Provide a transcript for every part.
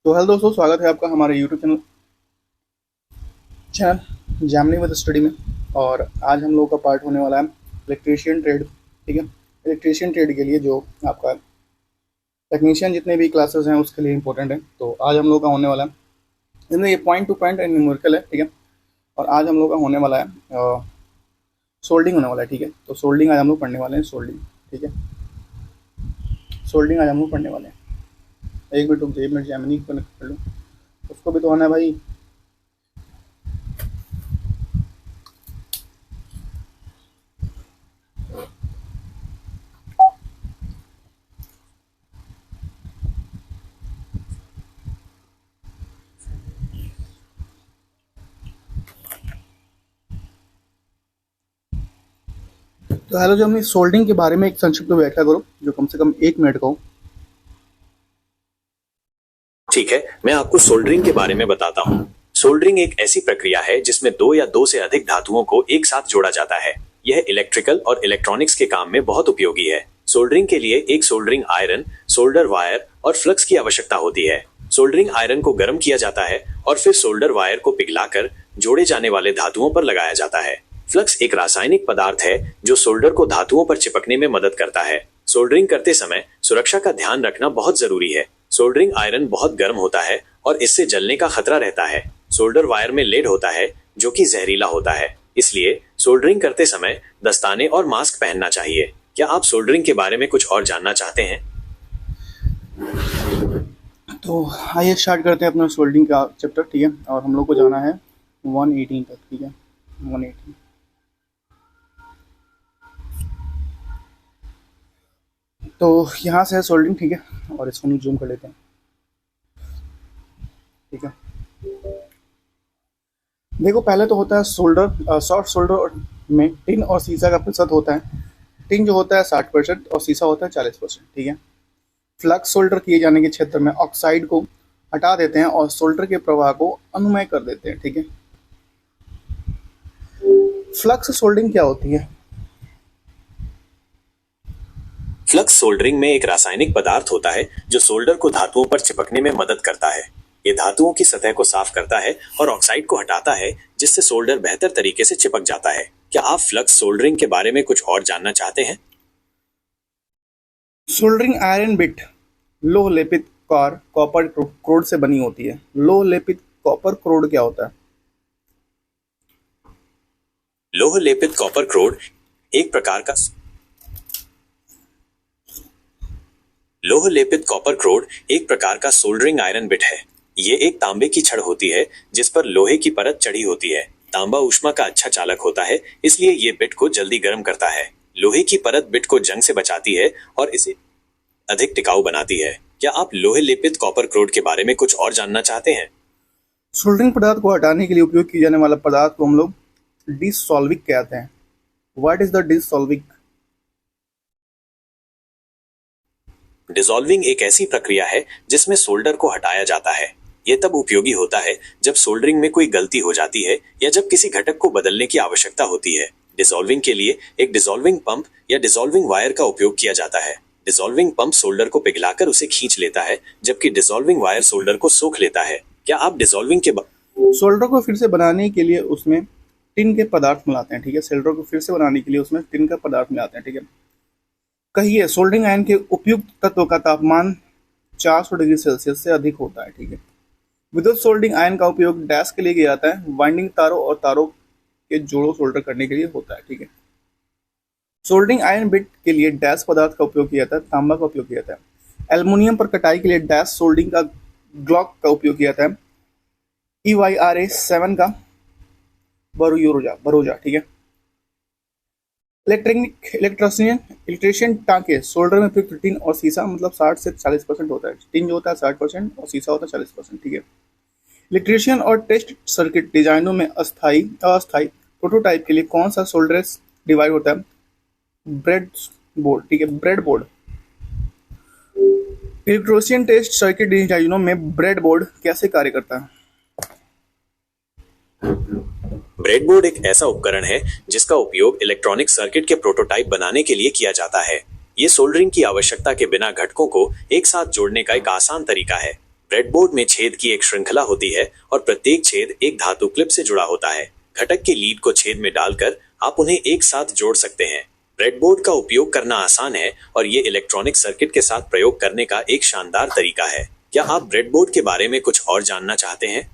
तो हेलो दोस्तों, स्वागत है आपका हमारे YouTube channel Gemini with study में। और आज हम लोग का पार्ट होने वाला है इलेक्ट्रीशियन ट्रेड। ठीक है, इलेक्ट्रीशियन ट्रेड के लिए जो आपका टेक्नीशियन जितने भी क्लासेस हैं उसके लिए इंपॉर्टेंट है। तो आज हम लोग का होने वाला है, इसमें ये point two point and numerical है। ठीक है, और आज हम लोग का होने वाला है सोल्डिंग होने वाला है। ठीक है, तो सोल्डिंग आज हम लोग पढ़ने वाले हैं। सोल्डिंग, ठीक है, सोल्डिंग आज हम लोग पढ़ने वाले हैं। एक मिनट रुक जाइए, मैं जैमनी को कनेक्ट कर लूँ, उसको भी तो आना है भाई। तो हेलो, जो हमने सोल्डिंग के बारे में एक संक्षिप्त व्याख्या करो जो कम से कम 1 मिनट का हो। ठीक है, मैं आपको सोल्डरिंग के बारे में बताता हूँ। सोल्डरिंग एक ऐसी प्रक्रिया है जिसमें दो या दो से अधिक धातुओं को एक साथ जोड़ा जाता है। यह इलेक्ट्रिकल और इलेक्ट्रॉनिक्स के काम में बहुत उपयोगी है। सोल्डरिंग के लिए एक सोल्डरिंग आयरन, सोल्डर वायर और फ्लक्स की आवश्यकता होती है। सोल्डरिंग आयरन को गर्म किया जाता है और फिर सोल्डर वायर को पिघलाकर जोड़े जाने वाले धातुओं पर लगाया जाता है। फ्लक्स एक रासायनिक पदार्थ है जो सोल्डर को धातुओं पर चिपकने में मदद करता है। सोल्डरिंग करते समय सुरक्षा का ध्यान रखना बहुत जरूरी है। सोल्डरिंग आयरन बहुत गर्म होता है और इससे जलने का खतरा रहता है। सोल्डर वायर में लेड होता है जो कि जहरीला होता है, इसलिए सोल्डरिंग करते समय दस्ताने और मास्क पहनना चाहिए। क्या आप सोल्डरिंग के बारे में कुछ और जानना चाहते हैं? तो आइए स्टार्ट करते हैं अपना सोल्डिंग का चैप्टर। ठीक है, और हम लोग को जाना है 118 तक। ठीक है, 118। तो यहाँ से है सोल्डिंग। ठीक है, और इसको हम जूम कर लेते हैं। ठीक है, देखो पहले तो होता है सोल्डर। सॉफ्ट सोल्डर में टिन और सीसा का प्रतिशत होता है। टिन जो होता है 60% और सीसा होता है 40%। ठीक है, फ्लक्स सोल्डर किए जाने के क्षेत्र में ऑक्साइड को हटा देते हैं और सोल्डर के प्रवाह को अनुमय कर देते हैं। ठीक है, फ्लक्स सोल्डिंग क्या होती है? फ्लक्स सोल्डरिंग में एक रासायनिक पदार्थ होता है जो सोल्डर को धातुओं पर चिपकने में मदद करता है। ये धातुओं की सतह को साफ करता है और ऑक्साइड को हटाता है, जिससे सोल्डर बेहतर तरीके से चिपक जाता है। क्या आप फ्लक्स सोल्डरिंग के बारे में कुछ और जानना चाहते हैं? सोल्डरिंग आयरन बिट लोह लेपित कॉपर क्रोड से बनी होती है। लोह लेपित कॉपर क्रोड क्या होता है? लोह लेपित कॉपर क्रोड एक प्रकार का लोह लेपित कॉपर क्रोड एक प्रकार का सोल्डरिंग आयरन बिट है। ये एक तांबे की छड़ होती है जिस पर लोहे की परत चढ़ी होती है। तांबा ऊष्मा का अच्छा चालक होता है, इसलिए ये बिट को जल्दी गर्म करता है। लोहे की परत बिट को जंग से बचाती है और इसे अधिक टिकाऊ बनाती है। क्या आप लोहे लेपित कॉपर क्रोड के बारे में कुछ और जानना चाहते हैं? सोल्डरिंग पदार्थ को हटाने के लिए उपयोग किए जाने वाला पदार्थ को हम लोग डिसॉल्विक कहते हैं। What is the dissolving? Dissolving एक ऐसी प्रक्रिया है जिसमें सोल्डर को हटाया जाता है। यह तब उपयोगी होता है जब सोल्डरिंग में कोई गलती हो जाती है या जब किसी घटक को बदलने की आवश्यकता होती है। डिसॉल्विंग के लिए एक डिसॉल्विंग पंप या डिसॉल्विंग वायर का उपयोग किया जाता है। डिसॉल्विंग पंप सोल्डर को पिघलाकर उसे खींच लेता है, जबकि डिसॉल्विंग वायर सोल्डर को सोख लेता है। क्या आप डिसॉल्विंग के सोल्डर को फिर से बनाने के लिए उसमें टिन के पदार्थ मिलाते हैं। ठीक है, सोल्डर को फिर से बनाने के लिए उसमें टिन का पदार्थ मिलाते हैं। ठीक है, कहिए सोल्डरिंग आयरन के उपयुक्त तत्व का तापमान 400 डिग्री सेल्सियस से अधिक होता है। ठीक है, विद्युत सोल्डरिंग आयरन का उपयोग डैश के लिए किया जाता है। वाइंडिंग तारों और तारों के जोड़ों सोल्डर करने के लिए होता है। ठीक है, सोल्डरिंग आयरन बिट के लिए डैश पदार्थ का उपयोग किया जाता है। तांबा का उपयोग किया जाता है। एल्युमिनियम पर कटाई के लिए डैश सोल्डरिंग का ग्लॉक का उपयोग किया जाता है। EYRA 7 का बरोजा। ठीक है, इलेक्ट्रीशियन टांके सोल्डर में प्रयुक्त टिन और सीसा मतलब 60 से 40% होता है। टिन जो होता है 60% और सीसा होता है 40%। ठीक है, इलेक्ट्रीशियन और टेस्ट सर्किट डिजाइनों में अस्थाई प्रोटोटाइप के लिए कौन सा सोल्डरेस डिवाइस होता है? Breadboard. ठीक है, breadboard. Electrician test circuit डिजाइनों में ब्रेड बोर्ड कैसे कार्य करता है? ब्रेडबोर्ड एक ऐसा उपकरण है जिसका उपयोग इलेक्ट्रॉनिक सर्किट के प्रोटोटाइप बनाने के लिए किया जाता है। ये सोल्डरिंग की आवश्यकता के बिना घटकों को एक साथ जोड़ने का एक आसान तरीका है। ब्रेडबोर्ड में छेद की एक श्रृंखला होती है और प्रत्येक छेद एक धातु क्लिप से जुड़ा होता है। घटक के लीड को छेद में डालकर आप उन्हें एक साथ जोड़ सकते हैं। ब्रेडबोर्ड का उपयोग करना आसान है और ये इलेक्ट्रॉनिक सर्किट के साथ प्रयोग करने का एक शानदार तरीका है। क्या आप ब्रेडबोर्ड के बारे में कुछ और जानना चाहते हैं?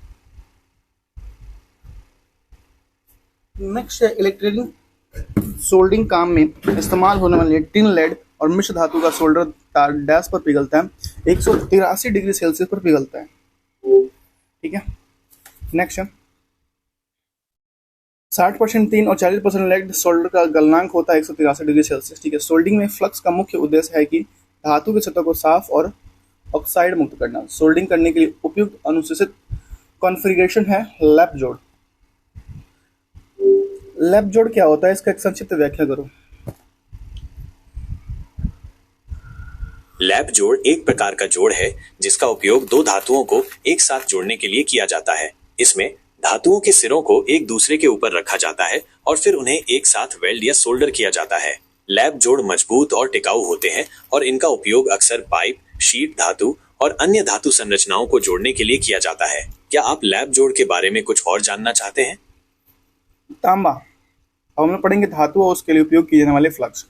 नेक्स्ट है इलेक्ट्रॉनिक सोल्डरिंग काम में इस्तेमाल होने वाले टिन लेड और मिश्र धातु का सोल्डर तार डैश पर पिघलता है, 183 डिग्री सेल्सियस पर पिघलता है। ठीक है। नेक्स्ट है 60% टिन और 40% लेड सोल्डर का गलनांक होता है 183 डिग्री सेल्सियस। ठीक है। सोल्डरिंग में फ्लक्स का मुख्य उद्देश्य है कि धातु की सतह को साफ और ऑक्साइड मुक्त करना। सोल्डरिंग करने के लिए उपयुक्त अनुशंसित कॉन्फ़िगरेशन है लैप जोड़। लैप जोड़ क्या होता है, इसका एक संक्षिप्त व्याख्या करो। लैप जोड़ एक प्रकार का जोड़ है जिसका उपयोग दो धातुओं को एक साथ जोड़ने के लिए किया जाता है। इसमें धातुओं के सिरों को एक दूसरे के ऊपर रखा जाता है और फिर उन्हें एक साथ वेल्ड या सोल्डर किया जाता है। लैप जोड़ मजबूत और टिकाऊ होते हैं और इनका उपयोग अक्सर पाइप, शीट धातु और अन्य धातु संरचनाओं को जोड़ने के लिए किया जाता है। क्या आप लैप जोड़ के बारे में कुछ और जानना चाहते हैं? तांबा। अब हम लोग पढ़ेंगे धातु और उसके लिए उपयोग किए जाने वाले फ्लक्स।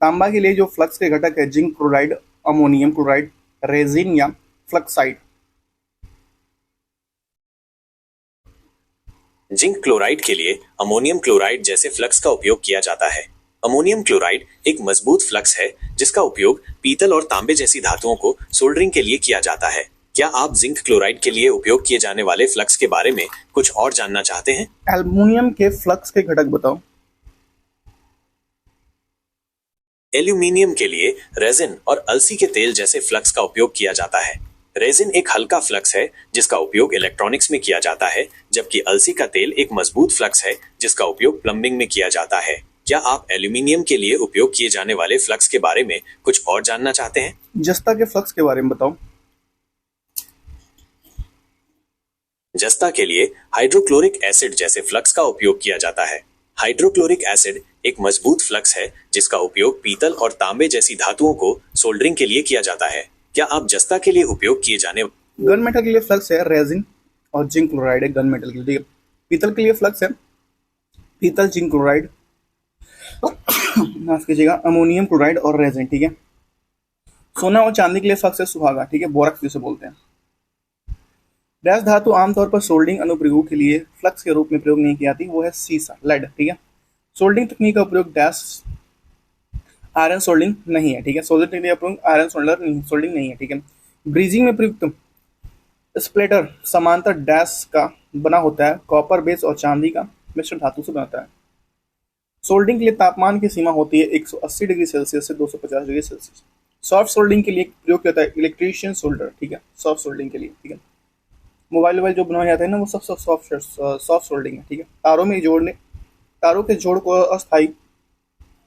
तांबा के लिए जो फ्लक्स के घटक है zinc chloride, ammonium chloride, resin या फ्लक्साइड। जिंक क्लोराइड के लिए अमोनियम क्लोराइड जैसे फ्लक्स का उपयोग किया जाता है। अमोनियम क्लोराइड एक मजबूत फ्लक्स है जिसका उपयोग पीतल और तांबे जैसी धातुओं को सोल्डरिंग के लिए किया जाता है। क्या आप जिंक क्लोराइड के लिए उपयोग किए जाने वाले फ्लक्स के बारे में कुछ और जानना चाहते हैं? एल्युमिनियम के फ्लक्स के घटक बताओ। एल्यूमीनियम के लिए रेजिन और अलसी के तेल जैसे फ्लक्स का उपयोग किया जाता है। रेजिन एक हल्का फ्लक्स है जिसका उपयोग इलेक्ट्रॉनिक्स में किया जाता है, जबकि अलसी का तेल एक मजबूत फ्लक्स है जिसका उपयोग प्लम्बिंग में किया जाता है। क्या आप एल्यूमीनियम के लिए उपयोग किए जाने वाले फ्लक्स के बारे में कुछ और जानना चाहते हैं? जस्ता के फ्लक्स के बारे में बताओ। जस्ता के लिए हाइड्रोक्लोरिक एसिड जैसे फ्लक्स का उपयोग किया जाता है। हाइड्रोक्लोरिक एसिड एक मजबूत फ्लक्स है जिसका उपयोग पीतल और तांबे जैसी धातुओं को सोल्डरिंग के लिए किया जाता है। क्या आप जस्ता के लिए उपयोग किए जाने गन मेटल के लिए फ्लक्स है रेजिन और जिंक क्लोराइड है गन मेटल के लिए। पीतल के लिए फ्लक्स है पीतल, जिंक क्लोराइड, माफ कीजिएगा, अमोनियम क्लोराइड और रेजिन। ठीक है। सोना और चांदी के लिए फ्लक्स है सुहागा। ठीक है। बोरक्स जिसे बोलते हैं। डैश धातु आमतौर पर सोल्डरिंग अनुप्रयोग के लिए फ्लक्स के रूप में प्रयोग नहीं की जाती, वो है सीसा, लेड। ठीक है। सोल्डरिंग तकनीक का उपयोग डैश आयरन सोल्डरिंग नहीं है। ठीक है। सोल्डरिंग तकनीक का उपयोग आयरन सोल्डरिंग नहीं है। ठीक है। ब्रीजिंग में प्रयुक्त स्प्लिटर समांतर डैश का बना होता है, कॉपर बेस और चांदी का मिश्र धातु से बनता है। सोल्डरिंग के लिए तापमान की सीमा होती है 180 डिग्री सेल्सियस से 250 डिग्री सेल्सियस। सॉफ्ट सोल्डरिंग के लिए प्रयोग किया जाता है इलेक्ट्रीशियन सोल्डर। ठीक है। सॉफ्ट सोल्डरिंग के लिए। ठीक है। मोबाइल जो बनाए जाते हैं ना, वो सब सॉफ्ट सोल्डरिंग है। ठीक है। तारों के जोड़ को अस्थायी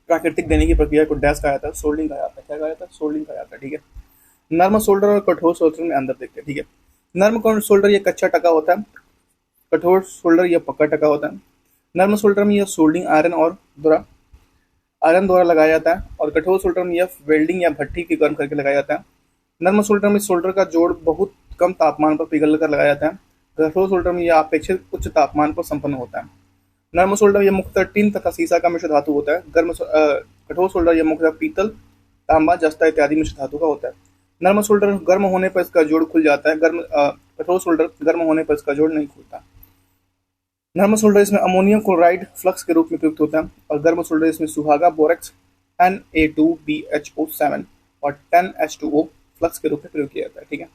प्राकृतिक देने की प्रक्रिया को डैश कहा जाता है, सोल्डरिंग कहा जाता है। क्या कहा जाता है? सोल्डरिंग कहा जाता है। ठीक है। नर्म सोल्डर और कठोर सोल्डर में अंतर देखते हैं। ठीक है। नर्म सोल्डर ये कच्चा टका होता है, कठोर सोल्डर यह पक्का टका होता है। नर्म सोल्डर में यह सोल्डरिंग आयरन द्वारा लगाया जाता है और कठोर सोल्डर में यह वेल्डिंग या भट्ठी की गर्म करके लगाया जाता है। नर्म सोल्डर में सोल्डर का जोड़ बहुत कम तापमान पर पिघल कर लगाया जाता है। कठोर सोल्डर में यह अपेक्षित उच्च तापमान पर संपन्न होता है। नर्म सोल्डर यह मुख्यतः टिन तथा सीसा का मिश्र धातु होता है। कठोर सोल्डर यह मुख्यतः पीतल, तांबा, जस्ता इत्यादि मिश्र धातु का होता है। नर्म सोल्डर गर्म होने पर इसका जोड़ खुल जाता है, कठोर सोल्डर गर्म होने पर इसका जोड़ नहीं खुलता। नर्म सोल्डर इसमें अमोनियम क्लोराइड फ्लक्स के रूप में प्रयुक्त होता है और गर्म सोल्डर इसमें सुहागा, बोरेक्स, Na2BHO7 और 10H2O फ्लक्स के रूप में प्रयोग किया जाता है। ठीक है।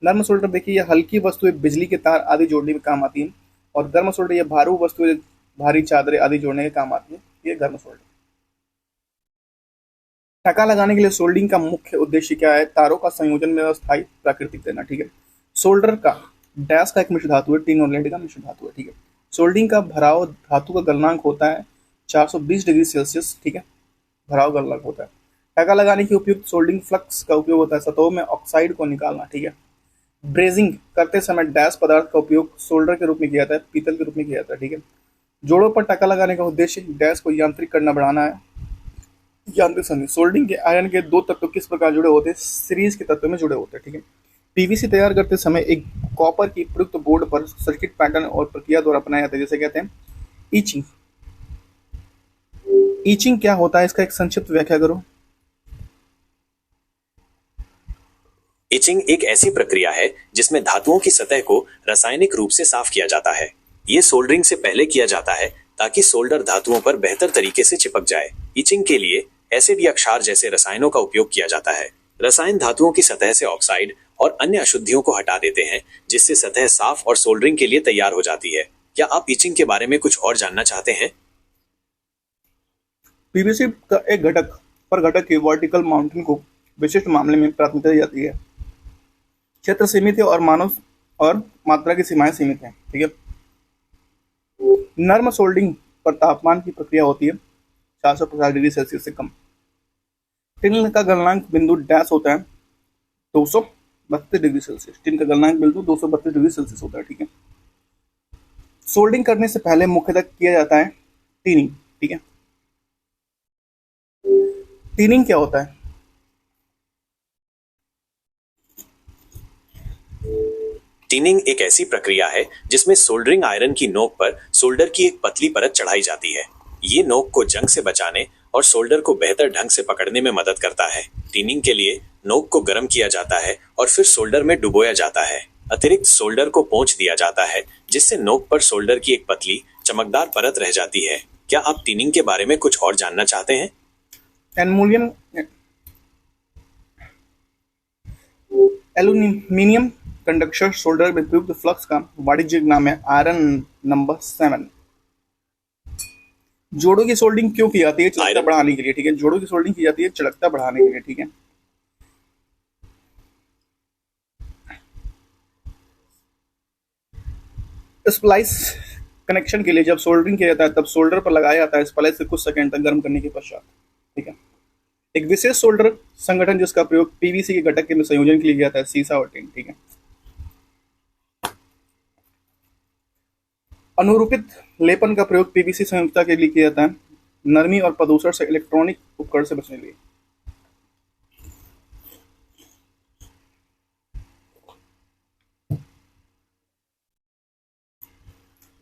नर्म सोल्डर देखिए यह हल्की वस्तुएं, बिजली के तार आदि जोड़ने में काम आती हैं और गर्म सोल्डर यह भारी वस्तुएं, भारी चादरें आदि जोड़ने के काम आती है। ये गर्म सोल्डर। टका लगाने के लिए सोल्डरिंग का मुख्य उद्देश्य क्या है? तारों का संयोजन में अस्थायी प्राकृतिक देना। ठीक है। सोल्डर का डैश का एक मिश्र धातु है, टिन और लेड का मिश्र धातु है। ठीक है। सोल्डरिंग का भराव धातु का गलनांक होता है 420 डिग्री सेल्सियस। ठीक है। भराव गलनांक होता है। टका लगाने के उपयुक्त सोल्डरिंग फ्लक्स का उपयोग होता है सतहों में ऑक्साइड को निकालना। ठीक है। ब्रेजिंग करते समय डैश पदार्थ का उपयोग सोल्डर के रूप में किया जाता है, पीतल के रूप में किया जाता है। ठीक है। जोड़ों पर टका लगाने का उद्देश्य डैश को यांत्रिक करना बढ़ाना है। यांत्रिक संधि सोल्डरिंग के आयरन के दो तत्व किस प्रकार जुड़े होते हैं? सीरीज के तत्व में जुड़े होते हैं। ठीक है। पीवीसी तैयार करते समय एक कॉपर की प्रयुक्त बोर्ड पर सर्किट पैटर्न और प्रक्रिया द्वारा बनाया जाता है, जिसे कहते हैं ईचिंग। ईचिंग क्या होता है, इसका एक संक्षिप्त व्याख्या करो। इचिंग एक ऐसी प्रक्रिया है जिसमें धातुओं की सतह को रासायनिक रूप से साफ किया जाता है। ये सोल्डरिंग से पहले किया जाता है ताकि सोल्डर धातुओं पर बेहतर तरीके से चिपक जाए। इचिंग के लिए एसिड या क्षार जैसे रसायनों का उपयोग किया जाता है। रसायन धातुओं की सतह से ऑक्साइड और अन्य अशुद्धियों को हटा देते हैं, जिससे सतह साफ और सोल्डरिंग के लिए तैयार हो जाती है। क्या आप इचिंग के बारे में कुछ और जानना चाहते हैं? पीवीसी का एक घटक पर घटक की वर्टिकल माउंटिंग को विशिष्ट मामले में प्राथमिकता दी जाती है। क्षेत्र सीमित है और मानव और मात्रा की सीमाएं सीमित हैं, ठीक है। नर्म सोल्डिंग पर तापमान की प्रक्रिया होती है 450 डिग्री सेल्सियस से कम। टिन का गलनांक बिंदु डैश होता है 232 डिग्री सेल्सियस। टिन का गलनांक बिंदु 232 डिग्री सेल्सियस होता है, ठीक है। सोल्डिंग करने से पहले मुख्यतः किया जाता है टीनिंग, ठीक है। टीनिंग क्या होता है? टीनिंग एक ऐसी प्रक्रिया है जिसमें सोल्डरिंग आयरन की नोक पर सोल्डर की एक पतली परत चढ़ाई जाती है। ये नोक को जंग से बचाने और सोल्डर को बेहतर ढंग से पकड़ने में मदद करता है। टीनिंग के लिए नोक को गर्म किया जाता है और फिर सोल्डर में डुबोया जाता है। अतिरिक्त सोल्डर को पोंछ दिया जाता है, जिससे नोक पर सोल्डर की एक पतली चमकदार परत रह जाती है। क्या आप टीनिंग के बारे में कुछ और जानना चाहते हैं? एल्यूमिनियम कंडक्टर सोल्डर में प्रयुक्त फ्लक्स का वाणिज्यिक नाम है आयरन नंबर 7। जोड़ों की सोल्डिंग क्यों की जाती है? चलकता बढ़ाने के लिए, ठीक है। जोड़ों की सोल्डिंग की जाती है चलकता बढ़ाने के लिए, ठीक है। स्प्लाइस कनेक्शन के लिए जब सोल्डरिंग किया जाता है तब सोल्डर पर लगाया जाता है स्प्लाइस से कुछ सेकंड तक गर्म करने के पश्चात, ठीक है। एक विशेष सोल्डर संगठन जिसका प्रयोग पीवीसी के घटक के संयोजन के लिए किया जाता है सीसा और टिन, ठीक है। अनुरूपित लेपन का प्रयोग पीवीसी संयुक्ता के लिए किया जाता है नरमी और प्रदूषण से इलेक्ट्रॉनिक उपकरण से बचने के लिए।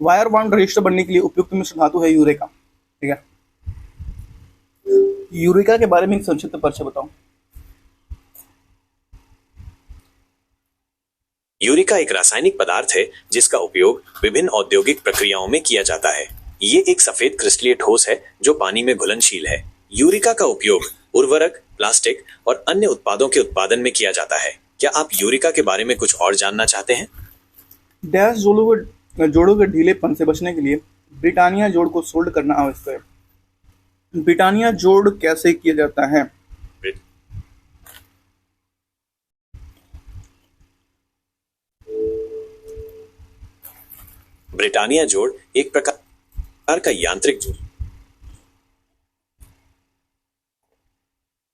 वायर बॉन्ड रजिस्टर बनने के लिए उपयुक्त मिश्र धातु है यूरेका, ठीक है। यूरेका के बारे में एक संक्षिप्त परिचय बताओ। यूरिका एक रासायनिक पदार्थ है जिसका उपयोग विभिन्न औद्योगिक प्रक्रियाओं में किया जाता है। ये एक सफेद क्रिस्टलीय ठोस है जो पानी में घुलनशील है। यूरिका का उपयोग उर्वरक, प्लास्टिक और अन्य उत्पादों के उत्पादन में किया जाता है। क्या आप यूरिका के बारे में कुछ और जानना चाहते हैं? डैश जोड़ों के ढीलेपन से बचने के लिए ब्रिटानिया जोड़ को सोल्ड करना आवश्यक है। ब्रिटानिया जोड़ कैसे किया जाता है? ब्रिटानिया जोड़ एक प्रकार का यांत्रिक जोड़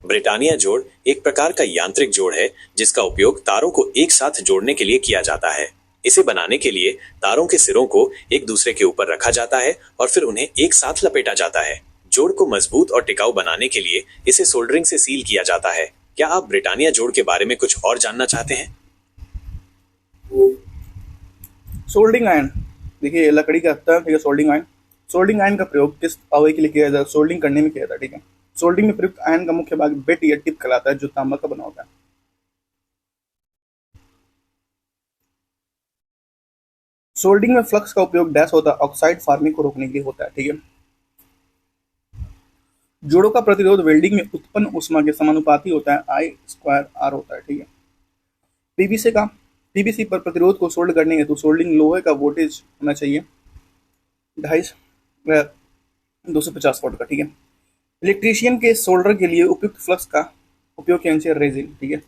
ब्रिटानिया जोड़ एक प्रकार का यांत्रिक जोड़ है जिसका उपयोग तारों को एक साथ जोड़ने के लिए किया जाता है। इसे बनाने के लिए तारों के सिरों को एक दूसरे के ऊपर रखा जाता है और फिर उन्हें एक साथ लपेटा जाता है। जोड़ को मजबूत और टिकाऊ बनाने के लिए इसे सोल्डरिंग से सील किया जाता है। क्या आप ब्रिटानिया जोड़ के बारे में कुछ और जानना चाहते हैं? सोल्डिंग आयन, देखिए लकड़ी का हत्था, ठीक है। सोल्डिंग आयन, सोल्डिंग आयन का प्रयोग किस अवयव के लिए किया जाता है? सोल्डिंग करने में किया जाता है, ठीक है। सोल्डिंग में प्रयुक्त आयन का मुख्य भाग बिट या टिप कहलाता है जो तांबा का बना होता है। सोल्डिंग में फ्लक्स का उपयोग डैश होता है ऑक्साइड फॉर्मिंग को रोकने के लिए होता है, ठीक है। जोड़ों का प्रतिरोध वेल्डिंग में उत्पन्न ऊष्मा के समानुपाती होता है, I²R होता है, ठीक है। पीवीसी पर प्रतिरोध को सोल्ड करने हेतु सोल्डिंग लोहे का वोल्टेज होना चाहिए 250 वोल्ट का, ठीक है। इलेक्ट्रीशियन के सोल्डर के लिए उपयुक्त फ्लक्स का उपयोग किया जाता है रेजिन, ठीक है।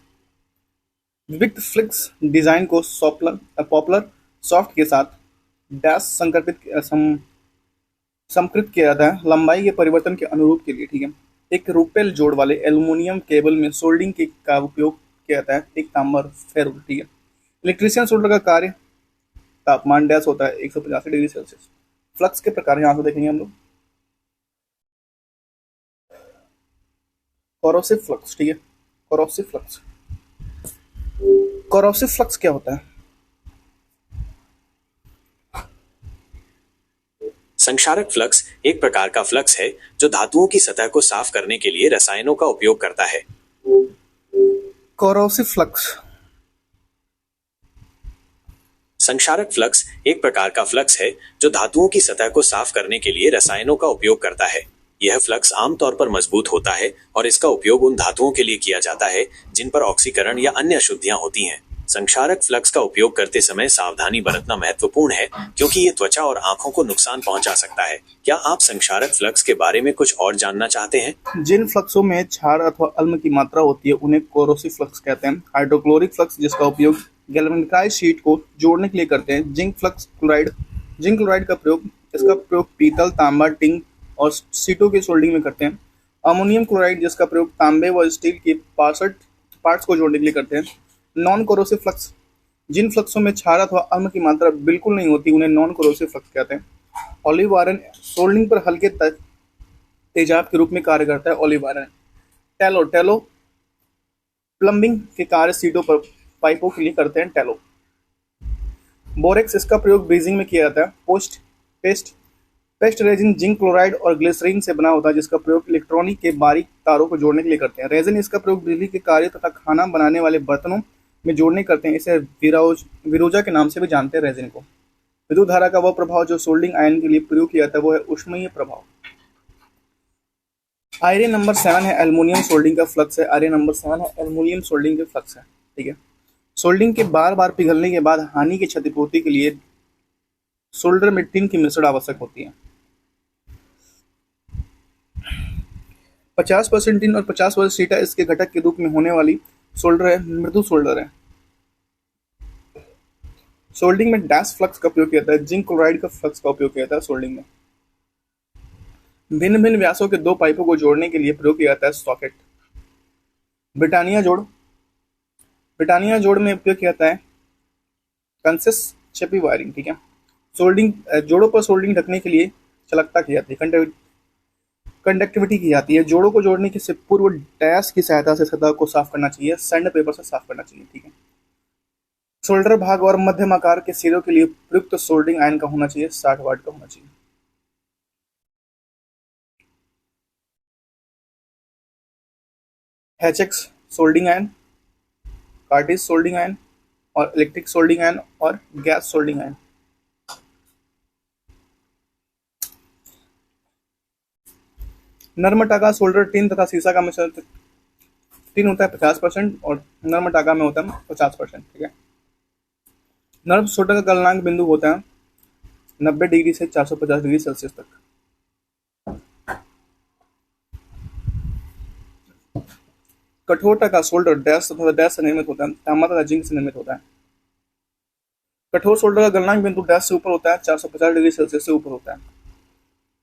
विविक्त फ्लक्स डिजाइन को पॉपुलर सॉफ्ट के साथ डैश समकृत किया जाता है लंबाई के परिवर्तन के अनुरूप के लिए, ठीक है। एक रुपेल जोड़ वाले एल्युमिनियम केबल में सोल्डिंग का उपयोग किया जाता है एक तांबर फेरुल, ठीक है। इलेक्ट्रीशियन सोल्डर का कार्य तापमान डैश होता है 185 डिग्री सेल्सियस। फ्लक्स के प्रकार यहाँ से देखेंगे हम लोग। कोरोसिव फ्लक्स, ठीक है। कोरोसिव फ्लक्स कोरोसिव फ्लक्स क्या होता है? संक्षारक फ्लक्स एक प्रकार का फ्लक्स है जो धातुओं की सतह को साफ करने के लिए रसायनों का उपयोग करता है। Corrosive flux. संक्षारक फ्लक्स एक प्रकार का फ्लक्स है जो धातुओं की सतह को साफ करने के लिए रसायनों का उपयोग करता है। यह फ्लक्स आमतौर पर मजबूत होता है और इसका उपयोग उन धातुओं के लिए किया जाता है जिन पर ऑक्सीकरण या अन्य अशुद्धियां होती हैं। संक्षारक फ्लक्स का उपयोग करते समय सावधानी बरतना महत्वपूर्ण है क्योंकि ये त्वचा और आंखों को नुकसान पहुंचा सकता है। क्या आप संक्षारक फ्लक्स के बारे में कुछ और जानना चाहते हैं? जिन फ्लक्सों में क्षार अथवा अम्ल की मात्रा होती है उन्हें कोरोसिव फ्लक्स कहते हैं। हाइड्रोक्लोरिक फ्लक्स, जिसका उपयोग गैल्वेनिकाइज शीट को जोड़ने के लिए करते हैं। Zinc flux chloride, zinc chloride का प्रयोग, इसका प्रयोग पीतल, तांबा, टिन और सीटों की सोल्डिंग में करते हैं। अमोनियम क्लोराइड, जिसका प्रयोग तांबे व स्टील के पार्ट्स को जोड़ने के लिए करते हैं। नॉन कोरोसिव फ्लक्स, जिन फ्लक्सों में क्षार अथवा अम्ल की मात्रा बिल्कुल नहीं होती उन्हें नॉन कोरोसिव फ्लक्स कहते हैं। ऑलिव आयरन सोल्डिंग पर हल्के तेजाब के रूप में कार्य करता है। Olive iron. टैलो प्लम्बिंग के कार्य सीटों पर पाइपों के लिए करते हैं। टैलो। बोरेक्स, इसका प्रयोग ब्रीजिंग में किया जाता है। पेस्ट रेजिन जिंक क्लोराइड और ग्लिसरीन से बना होता है, जिसका प्रयोग इलेक्ट्रॉनिक के बारीक तारों को जोड़ने के लिए करते हैं। रेजिन, इसका प्रयोग बिजली के कार्य तथा खाना बनाने वाले बर्तनों में जोड़ने करते हैं। इसे विरोजा के नाम से भी जानते हैं रेजिन को। विद्युत धारा का वह प्रभाव जो सोल्डिंग आयन के लिए प्रयोग किया जाता है वो है ऊष्मीय प्रभाव। आयरन नंबर 7 है एल्युमिनियम सोल्डिंग का फ्लक्स है। आयरन नंबर 7 है एल्युमिनियम सोल्डिंग का फ्लक्स है। ठीक है। सोल्डिंग के बार बार पिघलने के बाद हानि की क्षतिपूर्ति के लिए सोल्डर में टिन की मिश्रण आवश्यक होती है। 50% टिन और 50% सीटा इसके घटक के रूप में होने वाली सोल्डर है, मृदु सोल्डर है। सोल्डिंग में डैश फ्लक्स का उपयोग किया जाता है। जिंक क्लोराइड का फ्लक्स का उपयोग किया जाता है सोल्डिंग में। भिन्न भिन्न व्यासों के दो पाइपों को जोड़ने के लिए प्रयोग किया जाता है सॉकेट। ब्रिटानिया जोड़ में उपयोग किया जाता है कंसेस छपी वायरिंग। ठीक है। सोल्डिंग जोड़ों पर सोल्डिंग ढकने के लिए चालकता की जाती है, कंडक्टिविटी की जाती है। जोड़ों को जोड़ने के से पूर्व डैश की सहायता से सतह को साफ करना चाहिए, सैंड पेपर से साफ करना चाहिए। ठीक है। सोल्डर भाग और मध्यम आकार के सिरों के लिए प्रयुक्त सोल्डिंग आयन का होना चाहिए 60 वाट का होना चाहिए। HX soldering ion, cartridge soldering ion और इलेक्ट्रिक सोल्डिंग आयन और गैस सोल्डिंग आयन। नर्म टाका सोल्डर टिन तथा सीसा का मिश्रण। टिन होता है 50% और नर्म टाका में होता है 50%। ठीक है। नर्म सोल्डर का गलनांक बिंदु होता है 90 डिग्री से 450 डिग्री सेल्सियस तक। कठोर टाका सोल्डर डैश तथा डैश से निर्मित होता है, तांबा तथा जिंक से निर्मित होता है। कठोर सोल्डर का गलनांक बिंदु डैश से ऊपर होता है, 450 डिग्री सेल्सियस से ऊपर होता है।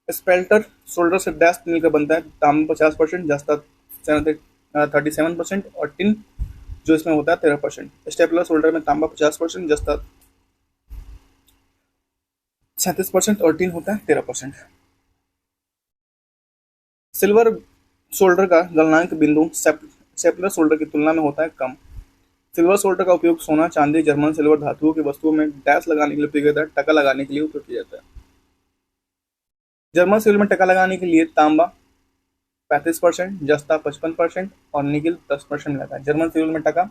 स्पेल्टर सोल्डर से डैश मिलकर बनता है, तांबा 50%, जस्ता 37% और टिन जो इसमें होता है 13%। स्टेपलर सोल्डर में तांबा 50%, जस्ता 37% और टिन होता है 13%। सिल्वर सोल्डर का गलनांक बिंदु स्टेपलर सोल्डर की तुलना में होता है कम। सिल्वर सोल्डर का उपयोग सोना, चांदी, जर्मन सिल्वर धातुओं की वस्तुओं में डैश लगाने के लिए उपयोग किया जाता है, टका लगाने के लिए उपयोग किया जाता है। जर्मन सिल्वर में टका लगाने के लिए तांबा 35%, जस्ता 55% और निकिल 10% रहता है। जर्मन सिल्वर में टका,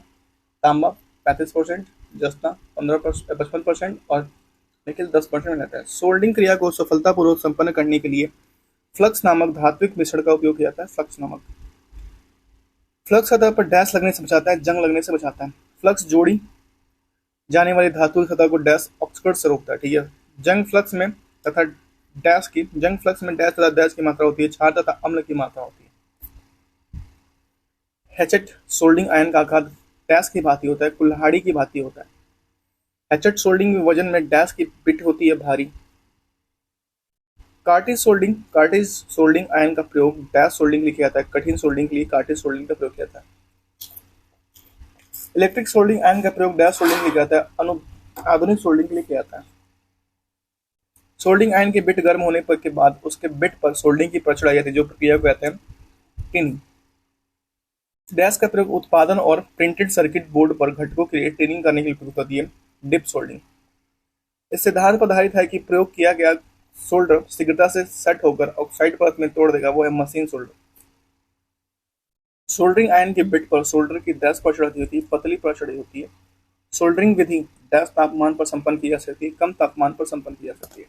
तांबा 35%, जस्ता 55% और निकिल 10% रहता है। सोल्डिंग क्रिया को सफलतापूर्वक संपन्न करने के लिए फ्लक्स नामक धात्विक मिश्रण का उपयोग किया जाता है। फ्लक्स सतह पर डैश लगने से बचाता है, जंग लगने से बचाता है। फ्लक्स जोड़ी जाने वाली धातु की सतह को डैश ऑक्सकर्ट से रोकता है। ठीक है। जंग फ्लक्स में डैश तथा डैश की मात्रा होती है, क्षार तथा अम्ल की मात्रा होती है। हैचेट सोल्डिंग आयन का आकार डैश की भांति होता है, कुल्हाड़ी की भांति होता है। हैचेट सोल्डिंग में वजन में डैश की बिट होती है भारी। कार्टिज सोल्डिंग आयन का प्रयोग डैश सोल्डिंग के लिए किया जाता है, कठिन सोल्डिंग के लिए कार्टिज सोल्डिंग का प्रयोग किया जाता है। इलेक्ट्रिक सोल्डिंग आयन का प्रयोग डैश सोल्डिंग के लिए किया जाता है, आधुनिक सोल्डिंग के लिए किया जाता है। सोल्डिंग आयन की बिट गर्म होने के बाद उसके बिट पर सोल्डिंग की परत चढ़ाई जाती है, जो प्रक्रिया को कहते हैं टिनिंग। डैश का प्रयोग उत्पादन और प्रिंटेड सर्किट बोर्ड पर घटकों के लिए ट्रेनिंग करने के लिए प्रयुक्त होती है। डिप सोल्डिंग इस सिद्धांत पर आधारित है कि प्रयोग किया गया सोल्डर शीघ्रता से सेट होकर ऑक्साइड परत में तोड़ देगा, वो है मशीन सोल्डर। सोल्डरिंग आयन के बिट पर सोल्डर की डैश पर चढ़ती होती है, पतली पर चढ़ी होती है। सोल्डरिंग विधि डैश तापमान पर संपन्न की जा सकती है, कम तापमान पर संपन्न की जा सकती है।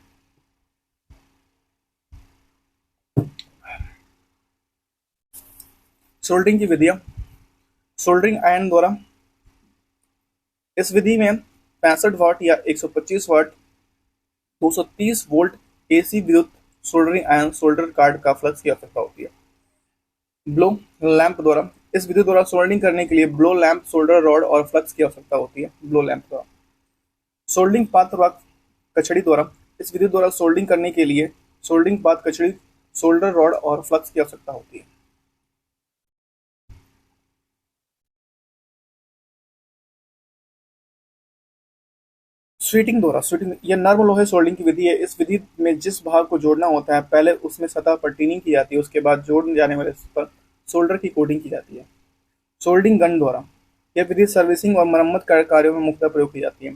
सोल्डरिंग की विधियां सोल्डरिंग आयन द्वारा इस विधि में 65 वाट या 125 वाट 230 वोल्ट एसी विद्युत सोल्डरिंग आयन सोल्डर कार्ड का फ्लक्स की आवश्यकता होती है। ब्लो लैंप द्वारा इस विधि द्वारा सोल्डरिंग करने के लिए ब्लो लैंप सोल्डर रॉड और फ्लक्स की आवश्यकता होती है। ब्लो लैंप द्वारा सोल्डरिंग पाथ व कचड़ी द्वारा इस विधि द्वारा सोल्डरिंग करने के लिए सोल्डरिंग पाथ कचड़ी सोल्डर रॉड और फ्लक्स की आवश्यकता होती है। स्वीटिंग द्वारा स्वीटिंग यह नर्म लोहे सोल्डरिंग की विधि है। इस विधि में जिस भाग को जोड़ना होता है पहले उसमें सतह पर टीनिंग की जाती है, उसके बाद जोड़ने जाने वाले पर सोल्डर की कोटिंग की जाती है। सोल्डरिंग गन द्वारा यह विधि सर्विसिंग और मरम्मत कार्यों में मुख्यतः प्रयोग की जाती है।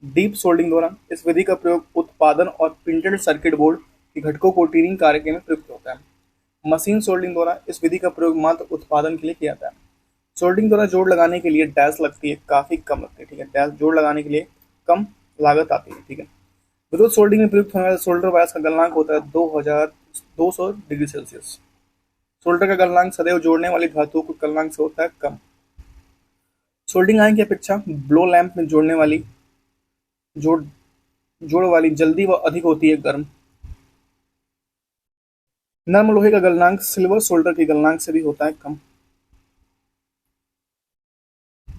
डीप सोल्डरिंग द्वारा इस विधि का प्रयोग उत्पादन और प्रिंटेड सर्किट बोर्ड के घटकों को टीनिंग कार्य में प्रयुक्त होता है। मशीन सोल्डरिंग द्वारा इस विधि का प्रयोग मात्र उत्पादन के लिए किया जाता है। सोल्डरिंग द्वारा जोड़ लगाने के लिए डैश लगती है, काफी कम लगती है, ठीक है। डैश जोड़ लगाने के लिए कम लागत आती है, ठीक है। विद्युत सोल्डरिंग में प्रयुक्त होने वाले सोल्डर वायर्स का गलनांक होता है 2200 डिग्री सेल्सियस। सोल्डर का गलनांक सदैव जोड़ने वाली धातुओं के गलनांक से होता है कम। सोल्डरिंग आयन की अपेक्षा ब्लो लैंप में जोड़ वाली जल्दी व अधिक होती है गर्म। नर्म लोहे का गलनांक सिल्वर सोल्डर के गलनांक से भी होता है कम।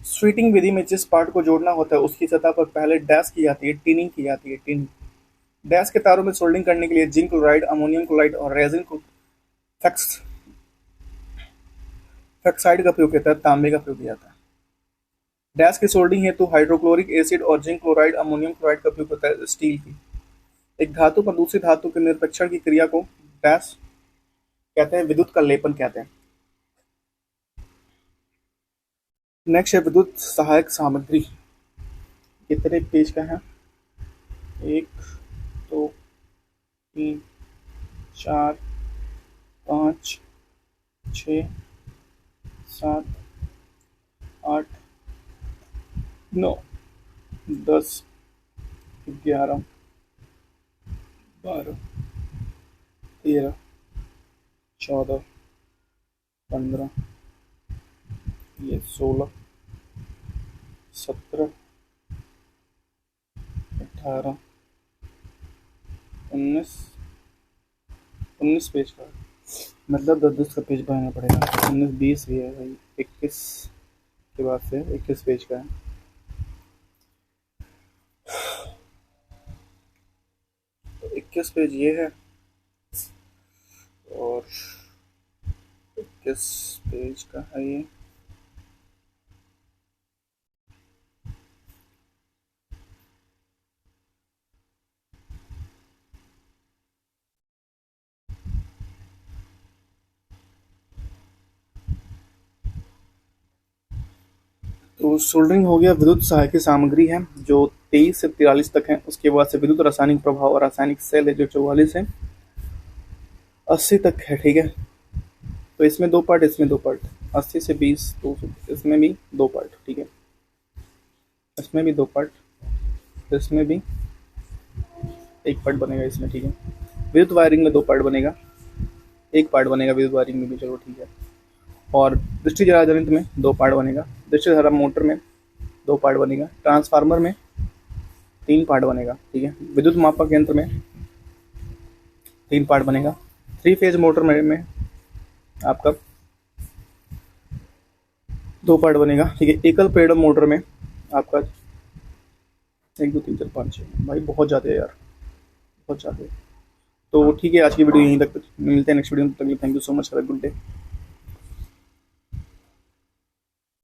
स्वीटिंग विधि में जिस पार्ट को जोड़ना होता है उसकी सतह पर पहले डैश की जाती है, टीनिंग की जाती है। टीनिंग डैश के तारों में सोल्डरिंग करने के लिए जिंक क्लोराइड, अमोनियम क्लोराइड और रेजिन फैक्साइड का प्रयोग किया जाता है, तांबे का प्रयोग किया जाता है। डैश की सोल्डरिंग हेतु हाइड्रोक्लोरिक एसिड और जिंक क्लोराइड, अमोनियम क्लोराइड का प्रयोग होता है। स्टील की एक धातु पर दूसरी धातु के निरपेक्षण की क्रिया को डैश कहते हैं, विद्युत का लेपन कहते हैं। नेक्स्ट है विद्युत सहायक सामग्री। कितने पेज का है? 1 2 3 4 5 6 7 8 9 10 11 12 13 14 15 ये 16 17 18 19 पेज का, मतलब 10 का पेज बनाना पड़ेगा। 19 20 भी है भाई, 21 के बाद से 21 पेज का है। तो 21 पेज ये है और 21 पेज का है ये। तो सोल्डरिंग हो गया, विद्युत सहायक सामग्री है जो 23 से 43 तक है। उसके बाद से विद्युत रासायनिक प्रभाव और रासायनिक सेल है जो 44 से 80 तक है, ठीक है। तो इसमें 2 पार्ट, इसमें 2 पार्ट, 80 से 20, 200, इसमें भी 2 पार्ट, ठीक है। इसमें भी 2 पार्ट, इसमें भी 1 पार्ट बनेगा इसमें, ठीक है। विद्युत वायरिंग में 2 पार्ट बनेगा, 1 पार्ट बनेगा विद्युत वायरिंग में भी, चलो ठीक है। और दृष्टि धारा जनित में 2 पार्ट बनेगा, दृष्टि धारा मोटर में 2 पार्ट बनेगा, ट्रांसफार्मर में 3 पार्ट बनेगा, ठीक है। विद्युत मापक यंत्र में 3 पार्ट बनेगा। 3 फेज मोटर में आपका 2 पार्ट बनेगा, ठीक है। एकल प्रेरण मोटर में आपका 1 2 3 4 5 6, भाई बहुत ज़्यादा है यार, बहुत ज़्यादा है। तो ठीक है, आज की वीडियो यहीं तक, मिलते हैं नेक्स्ट वीडियो में। तब तक thank you so much, have a good day.